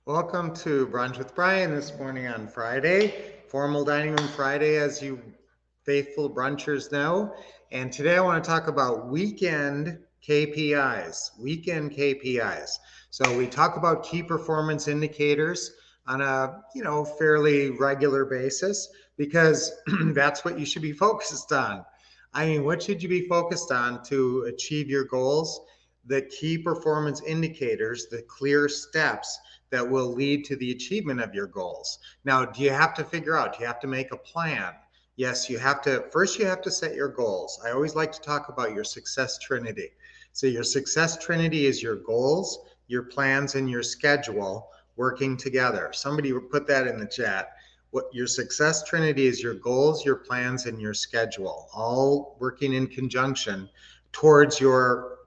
Welcome to Brunch with Brian this morning on Friday, Formal Dining Room Friday, as you faithful brunchers know. And today I want to talk about weekend KPIs. Weekend KPIs. So we talk about key performance indicators on a fairly regular basis because that's what you should be focused on. I mean, what should you be focused on to achieve your goals? The key performance indicators, the clear steps that will lead to the achievement of your goals. Now, do you have to figure out, do you have to make a plan? Yes, you have to. First, you have to set your goals. I always like to talk about your success trinity. So, your success trinity is your goals, your plans, and your schedule working together. Somebody put that in the chat. What your success trinity is: your goals, your plans, and your schedule, all working in conjunction towards your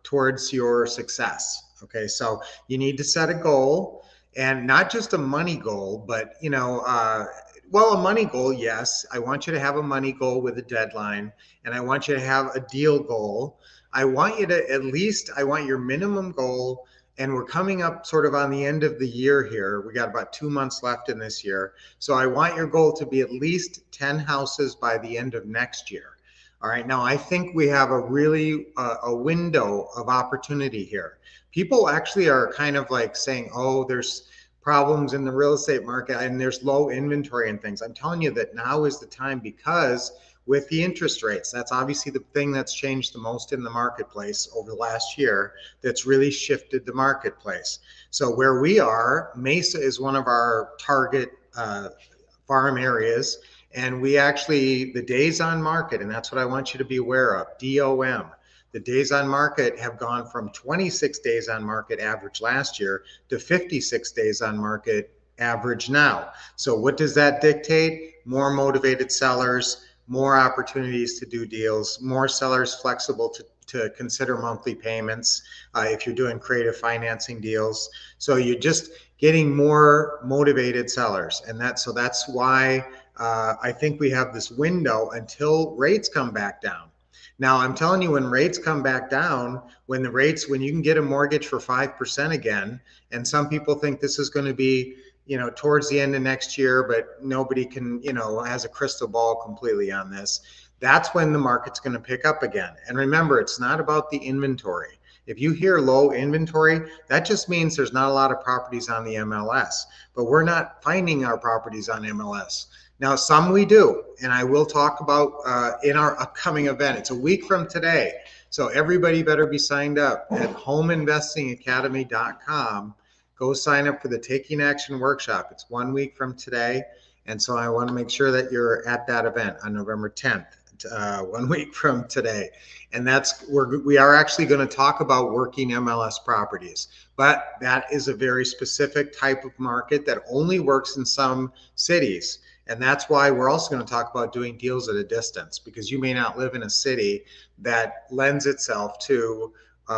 success. Okay, so you need to set a goal, and not just a money goal, but well, a money goal, yes. I want you to have a money goal with a deadline, and I want you to have a deal goal. I want you to I want your minimum goal, and we're coming up sort of on the end of the year here. We got about 2 months left in this year. So I want your goal to be at least 10 houses by the end of next year. All right, now I think we have a really a window of opportunity here. People actually are kind of like saying, oh, there's problems in the real estate market and there's low inventory and things. I'm telling you that now is the time, because with the interest rates, that's obviously the thing that's changed the most in the marketplace over the last year, that's really shifted the marketplace. So where we are, Mesa is one of our target farm areas. And we actually, the days on market, and that's what I want you to be aware of, DOM, the days on market have gone from 26 days on market average last year to 56 days on market average now. So what does that dictate? More motivated sellers, more opportunities to do deals, more sellers flexible to consider monthly payments if you're doing creative financing deals. So you're just getting more motivated sellers. And that's why I think we have this window until rates come back down. Now, I'm telling you, when rates come back down, when you can get a mortgage for 5% again, and some people think this is going to be, towards the end of next year, but nobody can, has a crystal ball completely on this. That's when the market's going to pick up again. And remember, it's not about the inventory. If you hear low inventory, that just means there's not a lot of properties on the MLS, but we're not finding our properties on MLS. Now, some we do, and I will talk about in our upcoming event. It's a week from today, so everybody better be signed up at homeinvestingacademy.com. Go sign up for the Taking Action Workshop. It's 1 week from today, and so I want to make sure that you're at that event on November 10th, 1 week from today. And we are actually going to talk about working MLS properties, but that is a very specific type of market that only works in some cities. And that's why we're also going to talk about doing deals at a distance, because you may not live in a city that lends itself to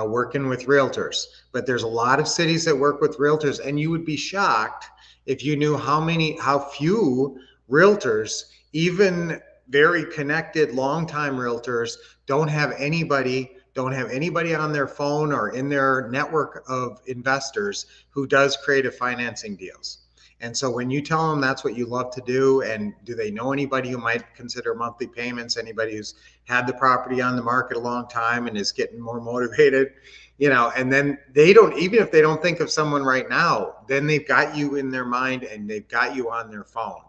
working with realtors. But there's a lot of cities that work with realtors, and you would be shocked if you knew how few realtors, even very connected, longtime realtors, don't have anybody on their phone or in their network of investors who does creative financing deals. And so when you tell them that's what you love to do, and do they know anybody who might consider monthly payments, anybody who's had the property on the market a long time and is getting more motivated, and then they don't, even if they don't think of someone right now, then they've got you in their mind and they've got you on their phone.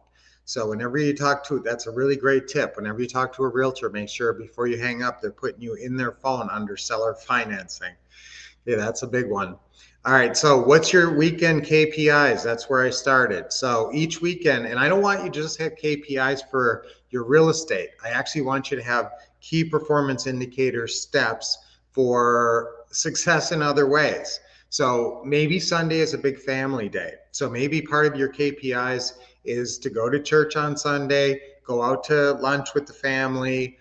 So whenever you talk to, that's a really great tip. Whenever you talk to a realtor, make sure before you hang up, they're putting you in their phone under seller financing. Yeah, that's a big one. All right, so what's your weekend KPIs? That's where I started. So each weekend, and I don't want you to just have KPIs for your real estate. I actually want you to have key performance indicator steps for success in other ways. So maybe Sunday is a big family day. So maybe part of your KPIs is to go to church on Sunday, go out to lunch with the family,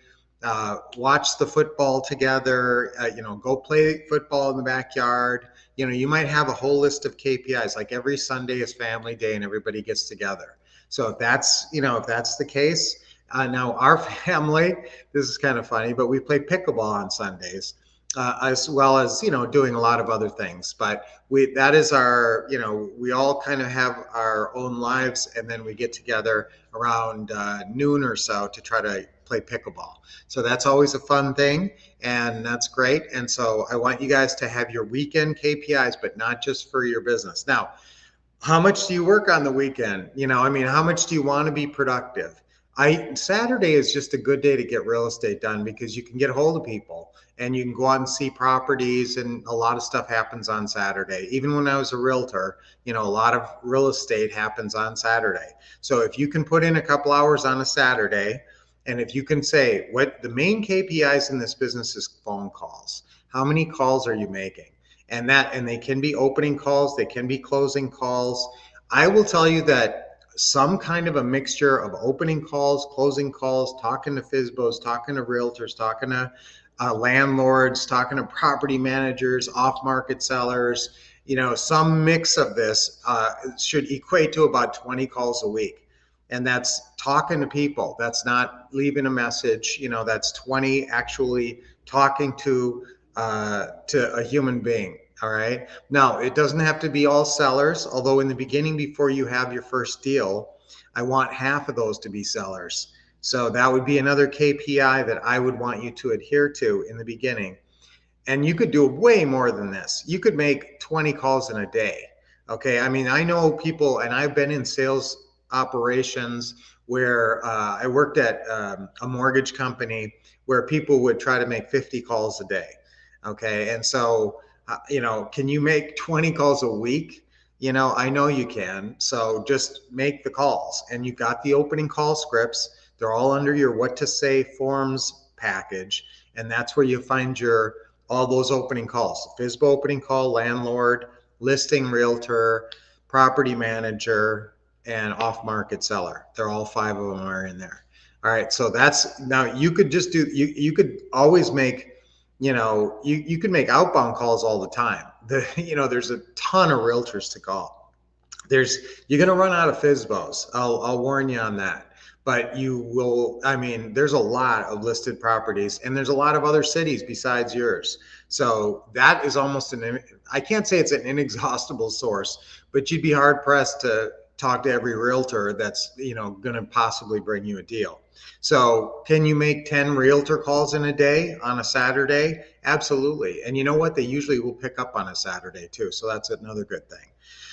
watch the football together, go play football in the backyard. You might have a whole list of KPIs, like every Sunday is family day and everybody gets together. So if that's the case, now our family, this is kind of funny, but we play pickleball on Sundays. as well as, doing a lot of other things. But that is our, we all kind of have our own lives, and then we get together around noon or so to try to play pickleball. So that's always a fun thing, and that's great. And so I want you guys to have your weekend KPIs, but not just for your business. Now, how much do you work on the weekend? How much do you want to be productive? Saturday is just a good day to get real estate done because you can get a hold of people and you can go out and see properties, and a lot of stuff happens on Saturday. Even when I was a realtor, a lot of real estate happens on Saturday. So if you can put in a couple hours on a Saturday, and if you can say what the main KPIs in this business is phone calls. How many calls are you making? And they can be opening calls, they can be closing calls. I will tell you that some kind of a mixture of opening calls, closing calls, talking to FSBOs, talking to realtors, talking to landlords, talking to property managers, off-market sellers, some mix of this should equate to about 20 calls a week. And that's talking to people. That's not leaving a message. That's 20 actually talking to a human being. All right. Now, it doesn't have to be all sellers, although in the beginning, before you have your first deal, I want half of those to be sellers. So that would be another KPI that I would want you to adhere to in the beginning. And you could do way more than this. You could make 20 calls in a day. Okay. I know people, and I've been in sales operations where I worked at a mortgage company where people would try to make 50 calls a day. Okay. And so, can you make 20 calls a week? I know you can. So just make the calls, and you got the opening call scripts. They're all under your what to say forms package. And that's where you find all those opening calls: FSBO opening call, landlord, listing realtor, property manager, and off-market seller. They're all 5 of them are in there. All right. So now you could just you could always make, you can make outbound calls all the time. There's a ton of realtors to call. You're going to run out of FSBOs. I'll warn you on that. But you will, there's a lot of listed properties, and there's a lot of other cities besides yours. So that is almost I can't say it's an inexhaustible source, but you'd be hard pressed to talk to every realtor that's, going to possibly bring you a deal. So can you make 10 realtor calls in a day on a Saturday? Absolutely. And you know what? They usually will pick up on a Saturday too. So that's another good thing.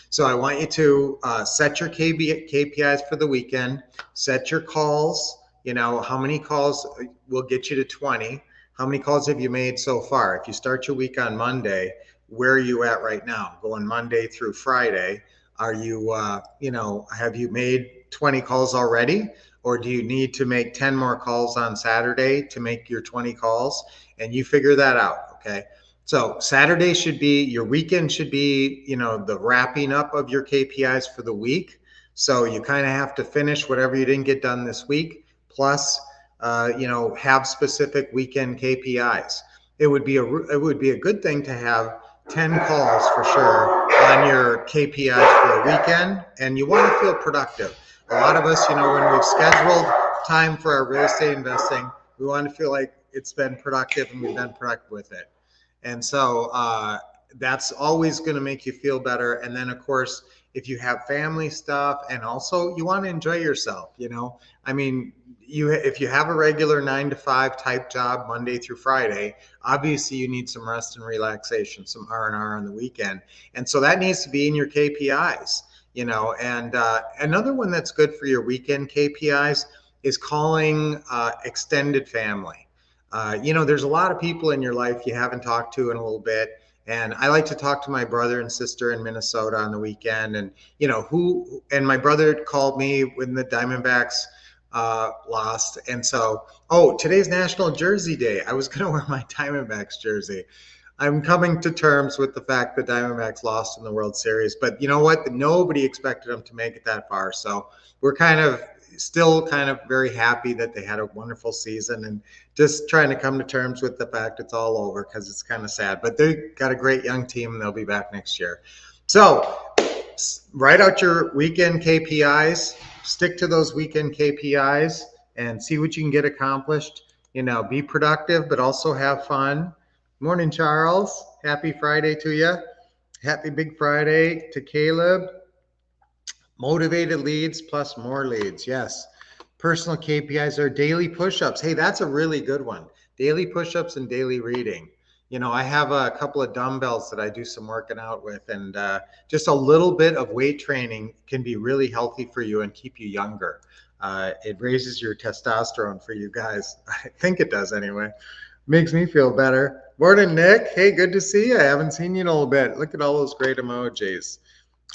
So I want you to set your KPIs for the weekend, set your calls, how many calls will get you to 20? How many calls have you made so far? If you start your week on Monday, where are you at right now? Going Monday through Friday. Are you, have you made 20 calls already? Or do you need to make 10 more calls on Saturday to make your 20 calls? And you figure that out, okay? So Saturday should be, your weekend should be, the wrapping up of your KPIs for the week. So you kind of have to finish whatever you didn't get done this week, plus, have specific weekend KPIs. It would be a good thing to have 10 calls for sure on your KPIs for a weekend, and you want to feel productive. A lot of us, when we've scheduled time for our real estate investing, we want to feel like it's been productive and we've been productive with it. And so that's always going to make you feel better. And then, of course, if you have family stuff, and also you want to enjoy yourself, if you have a regular 9 to 5 type job Monday through Friday, obviously you need some rest and relaxation, some R&R on the weekend. And so that needs to be in your KPIs, and another one that's good for your weekend KPIs is calling extended family. There's a lot of people in your life you haven't talked to in a little bit. And I like to talk to my brother and sister in Minnesota on the weekend. And, and my brother called me when the Diamondbacks lost. And so, today's National Jersey Day. I was going to wear my Diamondbacks jersey. I'm coming to terms with the fact that Diamondbacks lost in the World Series. But you know what? Nobody expected them to make it that far. So we're still very happy that they had a wonderful season, and just trying to come to terms with the fact it's all over, because it's kind of sad. But they got a great young team, and they'll be back next year. So write out your weekend KPIs, stick to those weekend KPIs, and see what you can get accomplished. Be productive, but also have fun. Morning, Charles. Happy Friday to you. Happy Big Friday to Caleb. Motivated leads plus more leads. Yes. Personal KPIs are daily push-ups. Hey, that's a really good one. Daily push-ups and daily reading. You know, I have a couple of dumbbells that I do some working out with, and just a little bit of weight training can be really healthy for you and keep you younger. It raises your testosterone for you guys. I think it does anyway. Makes me feel better. Morning, Nick. Hey, good to see you. I haven't seen you in a little bit. Look at all those great emojis.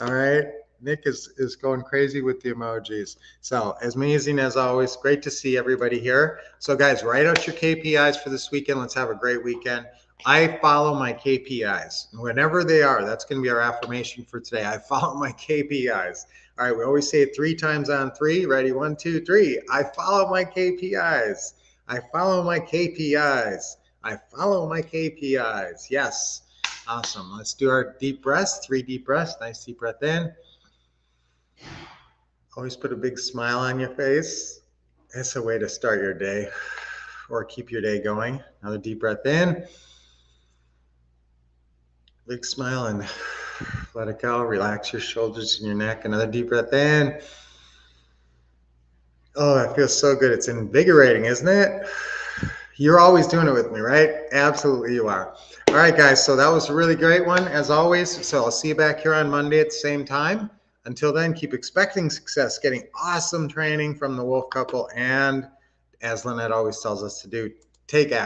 All right. Nick is going crazy with the emojis. So as amazing as always, great to see everybody here. So guys, write out your KPIs for this weekend. Let's have a great weekend. I follow my KPIs. Whenever they are, that's going to be our affirmation for today. I follow my KPIs. All right, we always say it 3 times on 3. Ready? 1, 2, 3. I follow my KPIs. I follow my KPIs. I follow my KPIs. Yes. Awesome. Let's do our deep breaths. 3 deep breaths. Nice deep breath in. Always put a big smile on your face. That's a way to start your day or keep your day going. Another deep breath in. Big smile and let it go. Relax your shoulders and your neck. Another deep breath in. Oh, that feels so good. It's invigorating, isn't it? You're always doing it with me, right? Absolutely you are. All right, guys. So that was a really great one, as always. So I'll see you back here on Monday at the same time. Until then, keep expecting success, getting awesome training from the Wolf Couple, and as Lynette always tells us to do, take action.